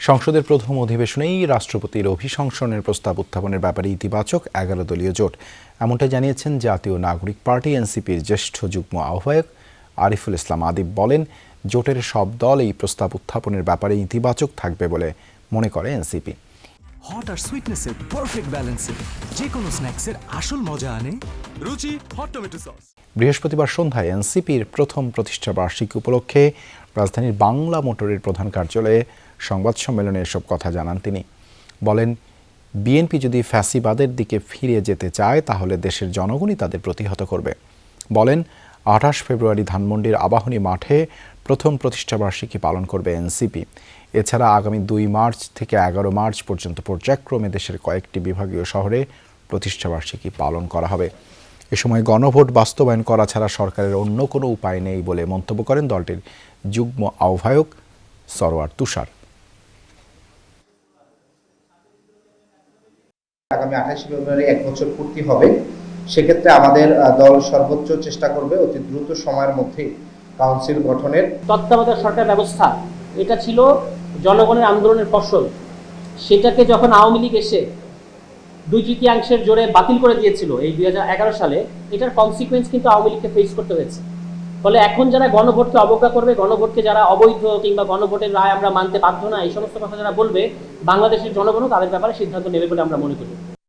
সংসদের প্রথম অধিবেশনেই রাষ্ট্রপতির অভিশংসনের প্রস্তাব উত্থাপনের ব্যাপারে ইতিবাচক 11 দলীয় জোট, এমনটা জানিয়েছেন জাতীয় নাগরিক পার্টি এনসিপির জ্যেষ্ঠ যুগ্ম আহ্বায়ক আরিফুল ইসলাম আদিব। বলেন, জোটের সব দল এই প্রস্তাব উত্থাপনের ব্যাপারে ইতিবাচক থাকবে বলে মনে করে এনসিপি। হট আর সুইটনেসের পারফেক্ট ব্যালেন্সে যে কোনো স্ন্যাক্সের আসল মজা আনে রুচি হট টমেটো সস। বৃহস্পতিবার সন্ধ্যায় এনসিপির প্রথম প্রতিষ্ঠা বার্ষিকী উপলক্ষে রাজধানীর বাংলা মোটরের প্রধান কার্যালয়ে সংবাদ সম্মেলনে এসব কথা জানান তিনি। বলেন, বিএনপি যদি ফ্যাসিবাদের দিকে ফিরে যেতে চায় তাহলে দেশের জনগণই তাদের প্রতিহত করবে। বলেন, 28 ফেব্রুয়ারি ধানমন্ডির আবাহনী মাঠে প্রথম প্রতিষ্ঠাবার্ষিকী পালন করবে এনসিপি। এছাড়া আগামী 2 মার্চ থেকে 11 মার্চ পর্যন্ত পর্যায়ক্রমে দেশের কয়েকটি বিভাগীয় শহরে প্রতিষ্ঠাবার্ষিকী পালন করা হবে। এ সময় গণভোট বাস্তবায়ন করা ছাড়া সরকারের অন্য কোনো উপায় নেই বলে মন্তব্য করেন দলটির যুগ্ম আহ্বায়ক সরওয়ার তুষার। আগামী 28 ফেব্রুয়ারি 1 বছর পূর্তি হবে। সেক্ষেত্রে আমাদের দল সর্বোচ্চ চেষ্টা করবে অতি দ্রুত সময়ের মধ্যে কাউন্সিল গঠনের। তত্ত্বাবধায়ক সরকার ব্যবস্থা এটা ছিল জনগণের আন্দোলনের ফসল। সেটাকে যখন আওয়ামী লীগ এসে 2/3 জোরে বাতিল করে দিয়েছিল এই 2011 সালে, এটার কনসিকুয়েন্স কিন্তু আওয়ামী লীগকে ফেস করতে হয়েছে। ফলে এখন যারা গণভোটকে অবজ্ঞা করবে, গণভোটকে যারা অবৈধ কিংবা গণভোটের রায় আমরা মানতে বাধ্য না, এই সমস্ত কথা যারা বলবে, বাংলাদেশের জনগণও তাদের ব্যাপারে সিদ্ধান্ত নেবে বলে আমরা মনে করি।